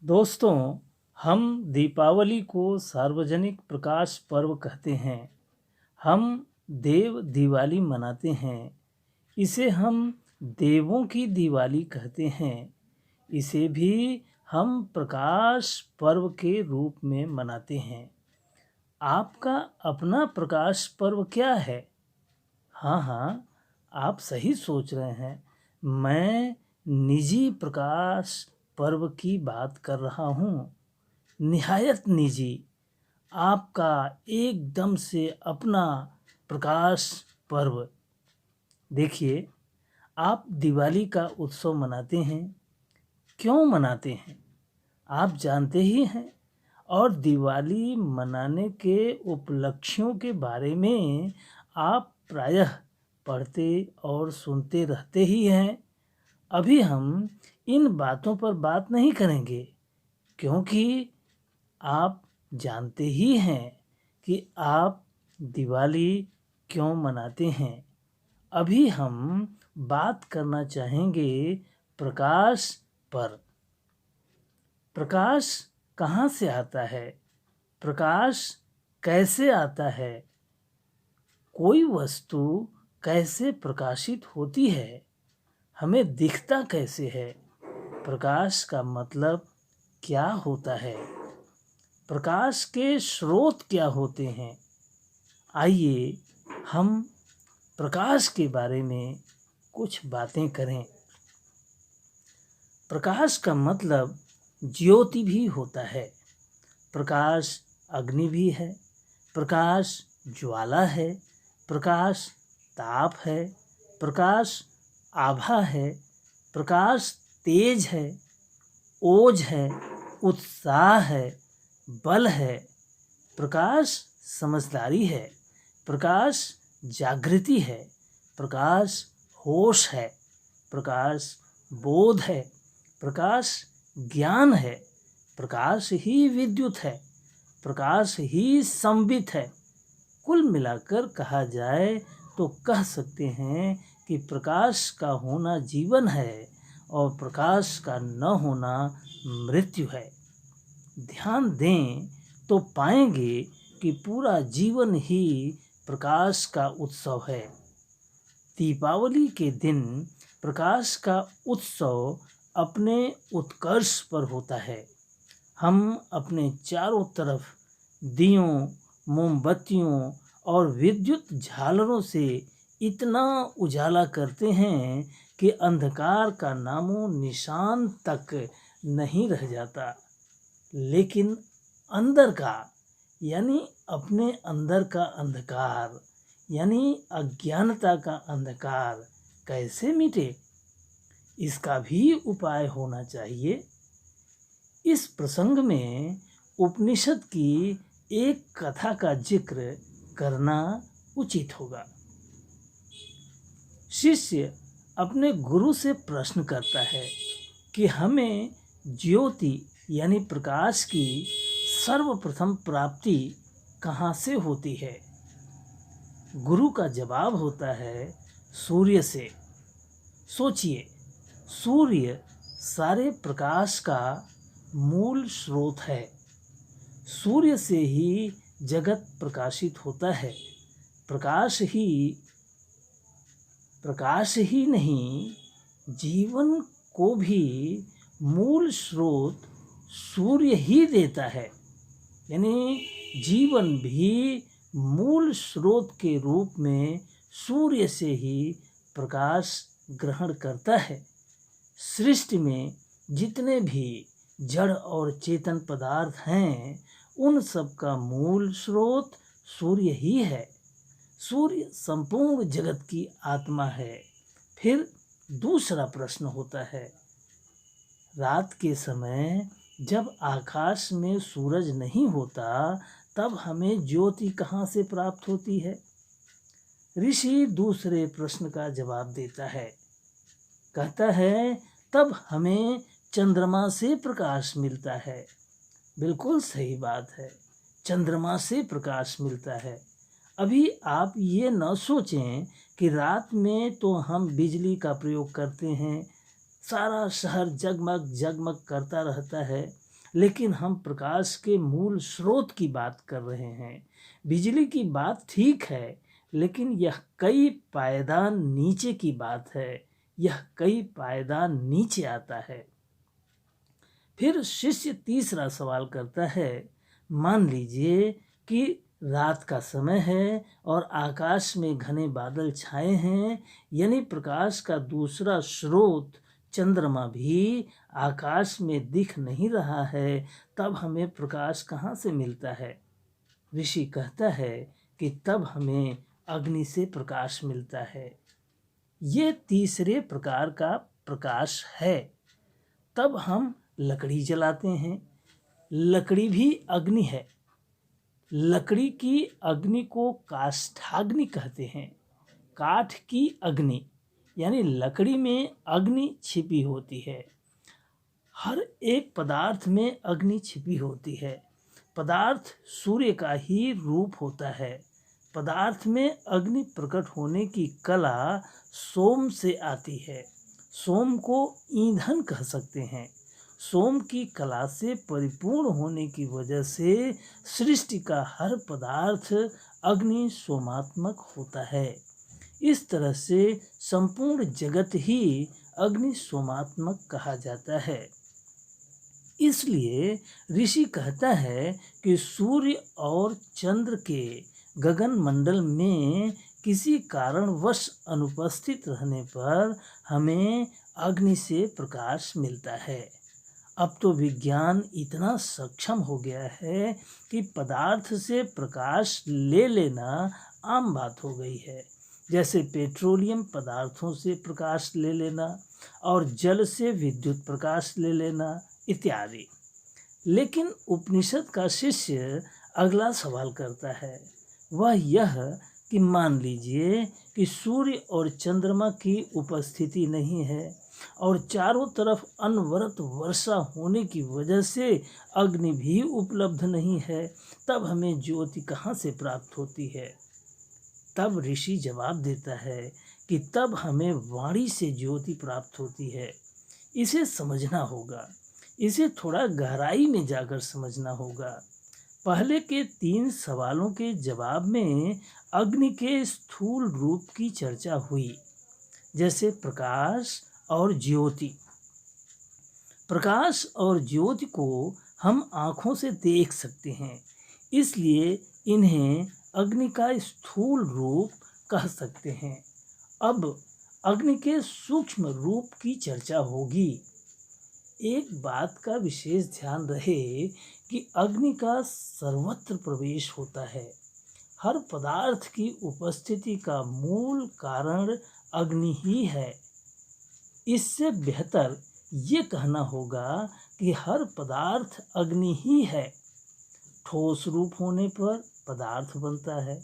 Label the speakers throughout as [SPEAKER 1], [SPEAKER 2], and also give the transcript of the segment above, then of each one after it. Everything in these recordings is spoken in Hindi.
[SPEAKER 1] दोस्तों, हम दीपावली को सार्वजनिक प्रकाश पर्व कहते हैं। हम देव दिवाली मनाते हैं। इसे हम देवों की दिवाली कहते हैं। इसे भी हम प्रकाश पर्व के रूप में मनाते हैं। आपका अपना प्रकाश पर्व क्या है? हाँ हाँ, आप सही सोच रहे हैं। मैं निजी प्रकाश पर्व की बात कर रहा हूँ। निहायत निजी, आपका एकदम से अपना प्रकाश पर्व। देखिए, आप दिवाली का उत्सव मनाते हैं। क्यों मनाते हैं आप जानते ही हैं। और दिवाली मनाने के उपलक्ष्यों के बारे में आप प्रायः पढ़ते और सुनते रहते ही हैं। अभी हम इन बातों पर बात नहीं करेंगे, क्योंकि आप जानते ही हैं कि आप दिवाली क्यों मनाते हैं। अभी हम बात करना चाहेंगे प्रकाश पर। प्रकाश कहाँ से आता है? प्रकाश कैसे आता है? कोई वस्तु कैसे प्रकाशित होती है? हमें दिखता कैसे है? प्रकाश का मतलब क्या होता है? प्रकाश के स्रोत क्या होते हैं? आइए हम प्रकाश के बारे में कुछ बातें करें। प्रकाश का मतलब ज्योति भी होता है। प्रकाश अग्नि भी है। प्रकाश ज्वाला है। प्रकाश ताप है। प्रकाश आभा है। प्रकाश तेज है। ओज है। उत्साह है। बल है। प्रकाश समझदारी है। प्रकाश जागृति है। प्रकाश होश है। प्रकाश बोध है। प्रकाश ज्ञान है। प्रकाश ही विद्युत है। प्रकाश ही संवित है। कुल मिलाकर कहा जाए तो कह सकते हैं कि प्रकाश का होना जीवन है और प्रकाश का न होना मृत्यु है। ध्यान दें तो पाएंगे कि पूरा जीवन ही प्रकाश का उत्सव है। दीपावली के दिन प्रकाश का उत्सव अपने उत्कर्ष पर होता है। हम अपने चारों तरफ दियों, मोमबत्तियों और विद्युत झालरों से इतना उजाला करते हैं कि अंधकार का नामो निशान तक नहीं रह जाता। लेकिन अंदर का यानी अपने अंदर का अंधकार यानी अज्ञानता का अंधकार कैसे मिटे, इसका भी उपाय होना चाहिए। इस प्रसंग में उपनिषद की एक कथा का जिक्र करना उचित होगा। शिष्य अपने गुरु से प्रश्न करता है कि हमें ज्योति यानी प्रकाश की सर्वप्रथम प्राप्ति कहाँ से होती है। गुरु का जवाब होता है सूर्य से। सोचिए, सूर्य सारे प्रकाश का मूल स्रोत है। सूर्य से ही जगत प्रकाशित होता है। प्रकाश ही नहीं, जीवन को भी मूल स्रोत सूर्य ही देता है। यानी जीवन भी मूल स्रोत के रूप में सूर्य से ही प्रकाश ग्रहण करता है। सृष्टि में जितने भी जड़ और चेतन पदार्थ हैं, उन सब का मूल स्रोत सूर्य ही है। सूर्य संपूर्ण जगत की आत्मा है। फिर दूसरा प्रश्न होता है, रात के समय जब आकाश में सूरज नहीं होता, तब हमें ज्योति कहाँ से प्राप्त होती है? ऋषि दूसरे प्रश्न का जवाब देता है। कहता है, तब हमें चंद्रमा से प्रकाश मिलता है। बिल्कुल सही बात है, चंद्रमा से प्रकाश मिलता है। अभी आप ये न सोचें कि रात में तो हम बिजली का प्रयोग करते हैं, सारा शहर जगमग जगमग करता रहता है, लेकिन हम प्रकाश के मूल स्रोत की बात कर रहे हैं। बिजली की बात ठीक है, लेकिन यह कई पायदान नीचे की बात है। यह कई पायदान नीचे आता है। फिर शिष्य तीसरा सवाल करता है, मान लीजिए कि रात का समय है और आकाश में घने बादल छाए हैं, यानी प्रकाश का दूसरा स्रोत चंद्रमा भी आकाश में दिख नहीं रहा है, तब हमें प्रकाश कहाँ से मिलता है? ऋषि कहता है कि तब हमें अग्नि से प्रकाश मिलता है। ये तीसरे प्रकार का प्रकाश है। तब हम लकड़ी जलाते हैं। लकड़ी भी अग्नि है। लकड़ी की अग्नि को काष्ठाग्नि कहते हैं। काठ की अग्नि यानी लकड़ी में अग्नि छिपी होती है। हर एक पदार्थ में अग्नि छिपी होती है। पदार्थ सूर्य का ही रूप होता है। पदार्थ में अग्नि प्रकट होने की कला सोम से आती है। सोम को ईंधन कह सकते हैं। सोम की कला से परिपूर्ण होने की वजह से सृष्टि का हर पदार्थ अग्नि सोमात्मक होता है। इस तरह से संपूर्ण जगत ही अग्नि सोमात्मक कहा जाता है। इसलिए ऋषि कहता है कि सूर्य और चंद्र के गगन मंडल में किसी कारणवश अनुपस्थित रहने पर हमें अग्नि से प्रकाश मिलता है। अब तो विज्ञान इतना सक्षम हो गया है कि पदार्थ से प्रकाश ले लेना आम बात हो गई है। जैसे पेट्रोलियम पदार्थों से प्रकाश ले लेना और जल से विद्युत प्रकाश ले लेना इत्यादि। लेकिन उपनिषद का शिष्य अगला सवाल करता है, वह यह कि मान लीजिए कि सूर्य और चंद्रमा की उपस्थिति नहीं है और चारों तरफ अनवरत वर्षा होने की वजह से अग्नि भी उपलब्ध नहीं है, तब हमें ज्योति कहाँ से प्राप्त होती है? तब ऋषि जवाब देता है कि तब हमें वाणी से ज्योति प्राप्त होती है। इसे समझना होगा। इसे थोड़ा गहराई में जाकर समझना होगा। पहले के 3 सवालों के जवाब में अग्नि के स्थूल रूप की चर्चा हुई, जैसे प्रकाश और ज्योति। प्रकाश और ज्योति को हम आँखों से देख सकते हैं, इसलिए इन्हें अग्नि का स्थूल रूप कह सकते हैं। अब अग्नि के सूक्ष्म रूप की चर्चा होगी। एक बात का विशेष ध्यान रहे कि अग्नि का सर्वत्र प्रवेश होता है। हर पदार्थ की उपस्थिति का मूल कारण अग्नि ही है। इससे बेहतर ये कहना होगा कि हर पदार्थ अग्नि ही है। ठोस रूप होने पर पदार्थ बनता है,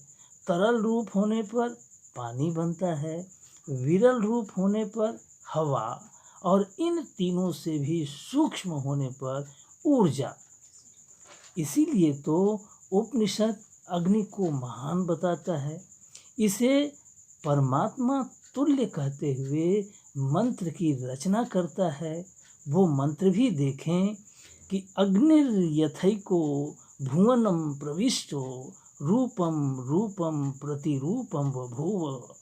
[SPEAKER 1] तरल रूप होने पर पानी बनता है, विरल रूप होने पर हवा, और इन तीनों से भी सूक्ष्म होने पर ऊर्जा। इसीलिए तो उपनिषद अग्नि को महान बताता है। इसे परमात्मा तुल्य कहते हुए मंत्र की रचना करता है। वो मंत्र भी देखें कि अग्निर्यथैको भुवनम प्रविष्टो रूपम रूपम प्रतिरूपम बभूव।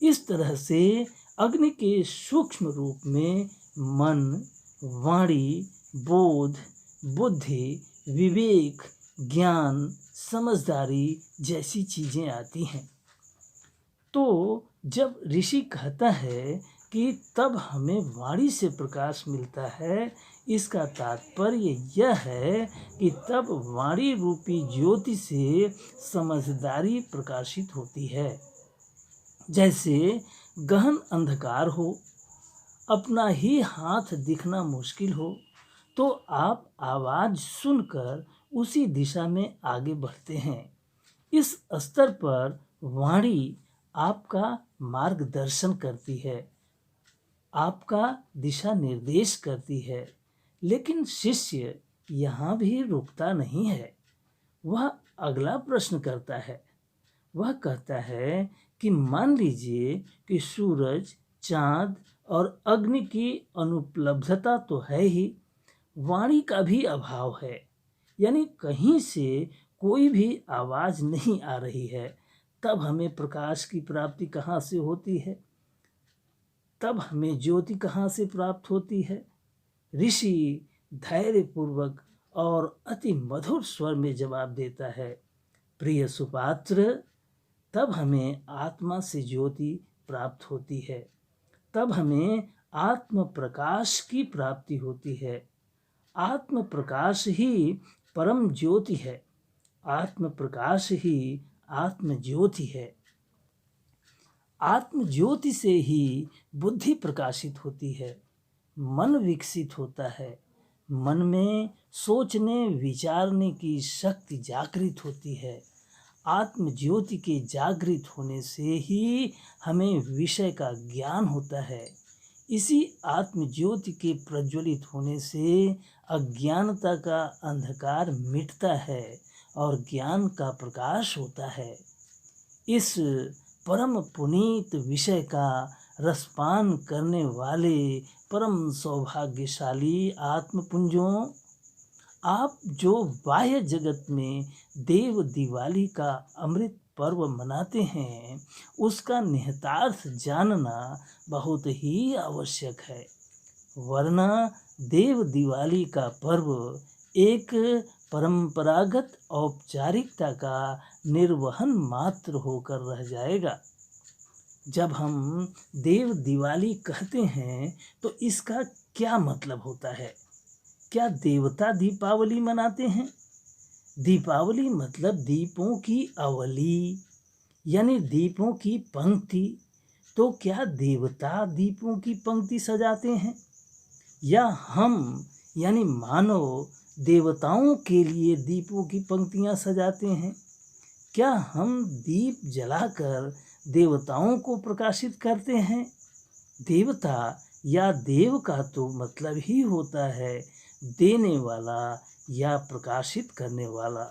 [SPEAKER 1] इस तरह से अग्नि के सूक्ष्म रूप में मन, वाणी, बोध, बुद्धि, विवेक, ज्ञान, समझदारी जैसी चीज़ें आती हैं। तो जब ऋषि कहता है कि तब हमें वाणी से प्रकाश मिलता है, इसका तात्पर्य यह है कि तब वाणी रूपी ज्योति से समझदारी प्रकाशित होती है। जैसे गहन अंधकार हो, अपना ही हाथ दिखना मुश्किल हो, तो आप आवाज़ सुनकर उसी दिशा में आगे बढ़ते हैं। इस स्तर पर वाणी आपका मार्गदर्शन करती है, आपका दिशा निर्देश करती है। लेकिन शिष्य यहाँ भी रुकता नहीं है। वह अगला प्रश्न करता है। वह कहता है कि मान लीजिए कि सूरज, चाँद और अग्नि की अनुपलब्धता तो है ही, वाणी का भी अभाव है, यानी कहीं से कोई भी आवाज़ नहीं आ रही है, तब हमें प्रकाश की प्राप्ति कहाँ से होती है? तब हमें ज्योति कहाँ से प्राप्त होती है? ऋषि धैर्यपूर्वक और अति मधुर स्वर में जवाब देता है, प्रिय सुपात्र, तब हमें आत्मा से ज्योति प्राप्त होती है, तब हमें आत्म प्रकाश की प्राप्ति होती है। आत्म प्रकाश ही परम ज्योति है, आत्म प्रकाश ही आत्म ज्योति है। आत्म ज्योति से ही बुद्धि प्रकाशित होती है, मन विकसित होता है, मन में सोचने विचारने की शक्ति जागृत होती है। आत्म ज्योति के जागृत होने से ही हमें विषय का ज्ञान होता है। इसी आत्म ज्योति के प्रज्वलित होने से अज्ञानता का अंधकार मिटता है और ज्ञान का प्रकाश होता है। इस परम पुनीत विषय का रसपान करने वाले परम सौभाग्यशाली आत्मपुंजों, आप जो बाह्य जगत में देव दिवाली का अमृत पर्व मनाते हैं, उसका निहितार्थ जानना बहुत ही आवश्यक है, वरना देव दिवाली का पर्व एक परंपरागत औपचारिकता का निर्वहन मात्र होकर रह जाएगा। जब हम देव दिवाली कहते हैं तो इसका क्या मतलब होता है? क्या देवता दीपावली मनाते हैं? दीपावली मतलब दीपों की अवली, यानी दीपों की पंक्ति। तो क्या देवता दीपों की पंक्ति सजाते हैं, या हम यानी मानव देवताओं के लिए दीपों की पंक्तियां सजाते हैं? क्या हम दीप जलाकर देवताओं को प्रकाशित करते हैं? देवता या देव का तो मतलब ही होता है देने वाला या प्रकाशित करने वाला,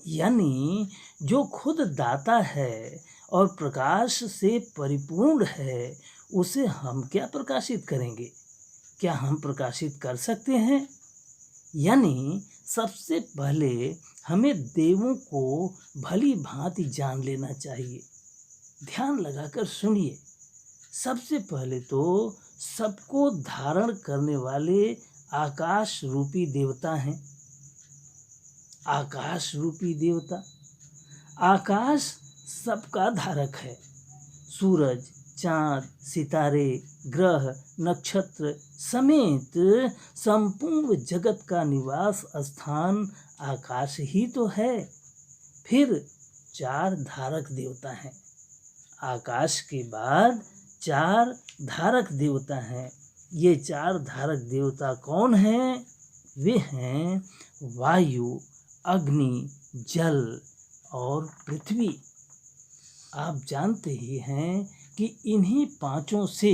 [SPEAKER 1] यानी जो खुद दाता है और प्रकाश से परिपूर्ण है, उसे हम क्या प्रकाशित करेंगे? क्या हम प्रकाशित कर सकते हैं? यानी सबसे पहले हमें देवों को भली भांति जान लेना चाहिए। ध्यान लगाकर सुनिए। सबसे पहले तो सबको धारण करने वाले आकाश रूपी देवता हैं। आकाश रूपी देवता, आकाश सबका धारक है। सूरज, चांद, सितारे, ग्रह, नक्षत्र समेत संपूर्ण जगत का निवास स्थान आकाश ही तो है। फिर 4 धारक देवता हैं। आकाश के बाद 4 धारक देवता हैं। ये 4 धारक देवता कौन हैं? वे हैं वायु, अग्नि, जल और पृथ्वी। आप जानते ही हैं कि इन्हीं पांचों से,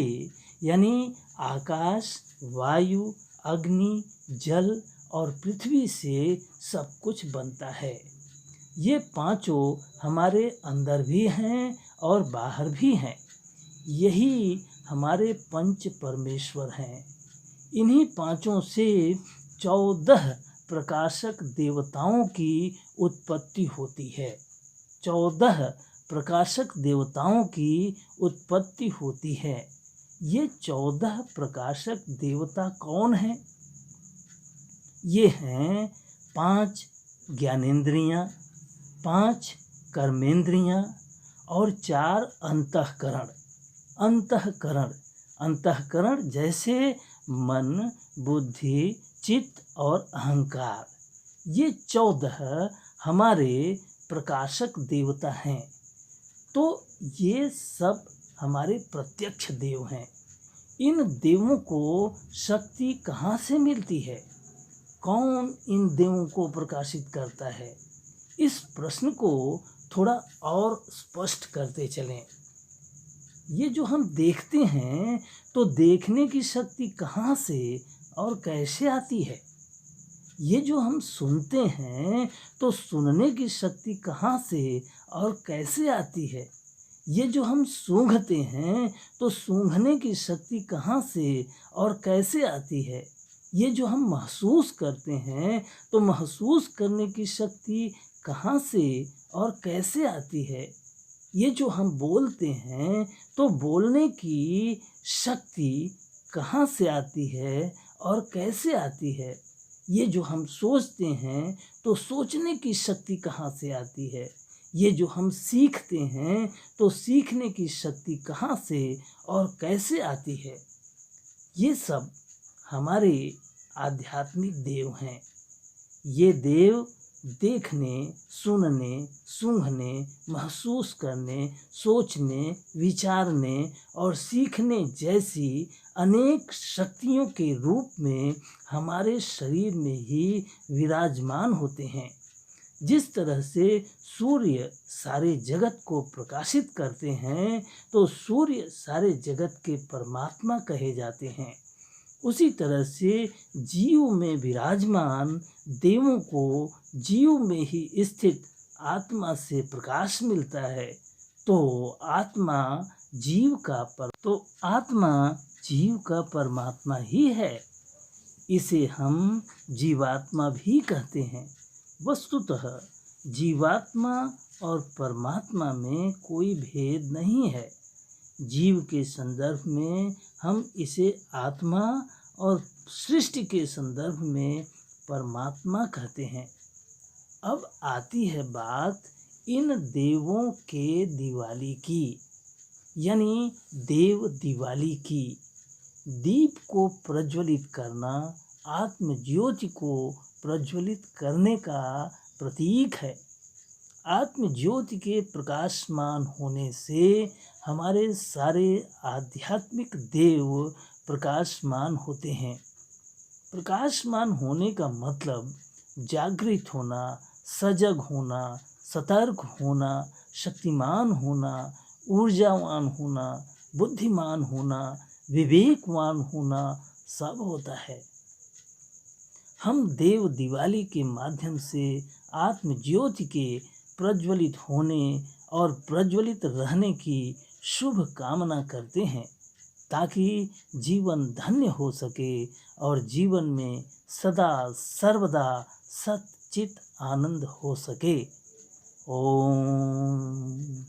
[SPEAKER 1] यानी आकाश, वायु, अग्नि, जल और पृथ्वी से सब कुछ बनता है। ये पांचों हमारे अंदर भी हैं और बाहर भी हैं। यही हमारे पंच परमेश्वर हैं। इन्हीं पांचों से 14 प्रकाशक देवताओं की उत्पत्ति होती है। 14 प्रकाशक देवताओं की उत्पत्ति होती है। ये 14 प्रकाशक देवता कौन हैं? ये हैं 5 ज्ञानेंद्रियां, 5 कर्मेंद्रियां और 4 अंतःकरण। अंतःकरण, अंतःकरण जैसे मन, बुद्धि, चित्त और अहंकार। ये 14 हमारे प्रकाशक देवता हैं। तो ये सब हमारे प्रत्यक्ष देव हैं। इन देवों को शक्ति कहाँ से मिलती है? कौन इन देवों को प्रकाशित करता है? इस प्रश्न को थोड़ा और स्पष्ट करते चलें। ये जो हम देखते हैं, तो देखने की शक्ति कहाँ से और कैसे आती है? ये जो हम सुनते हैं, तो सुनने की शक्ति कहाँ से और कैसे आती है? ये जो हम सूंघते हैं, तो सूंघने की शक्ति कहाँ से और कैसे आती है? ये जो हम महसूस करते हैं, तो महसूस करने की शक्ति कहाँ से और कैसे आती है? ये जो हम बोलते हैं, तो बोलने की शक्ति कहाँ से आती है और कैसे आती है? ये जो हम सोचते हैं, तो सोचने की शक्ति कहाँ से आती है? ये जो हम सीखते हैं, तो सीखने की शक्ति कहाँ से और कैसे आती है? ये सब हमारे आध्यात्मिक देव हैं। ये देव देखने, सुनने, सूंघने, महसूस करने, सोचने, विचारने और सीखने जैसी अनेक शक्तियों के रूप में हमारे शरीर में ही विराजमान होते हैं। जिस तरह से सूर्य सारे जगत को प्रकाशित करते हैं, तो सूर्य सारे जगत के परमात्मा कहे जाते हैं। उसी तरह से जीव में विराजमान देवों को जीव में ही स्थित आत्मा से प्रकाश मिलता है। तो आत्मा जीव का परमात्मा ही है। इसे हम जीवात्मा भी कहते हैं। वस्तुतः जीवात्मा और परमात्मा में कोई भेद नहीं है। जीव के संदर्भ में हम इसे आत्मा और सृष्टि के संदर्भ में परमात्मा कहते हैं। अब आती है बात इन देवों के दिवाली की, यानी देव दिवाली की। दीप को प्रज्वलित करना आत्म ज्योति को प्रज्वलित करने का प्रतीक है। आत्म ज्योति के प्रकाशमान होने से हमारे सारे आध्यात्मिक देव प्रकाशमान होते हैं। प्रकाशमान होने का मतलब जागृत होना, सजग होना, सतर्क होना, शक्तिमान होना, ऊर्जावान होना, बुद्धिमान होना, विवेकवान होना सब होता है। हम देव दिवाली के माध्यम से आत्म ज्योति के प्रज्वलित होने और प्रज्वलित रहने की शुभ कामना करते हैं, ताकि जीवन धन्य हो सके और जीवन में सदा सर्वदा सच्चित आनंद हो सके। ओम।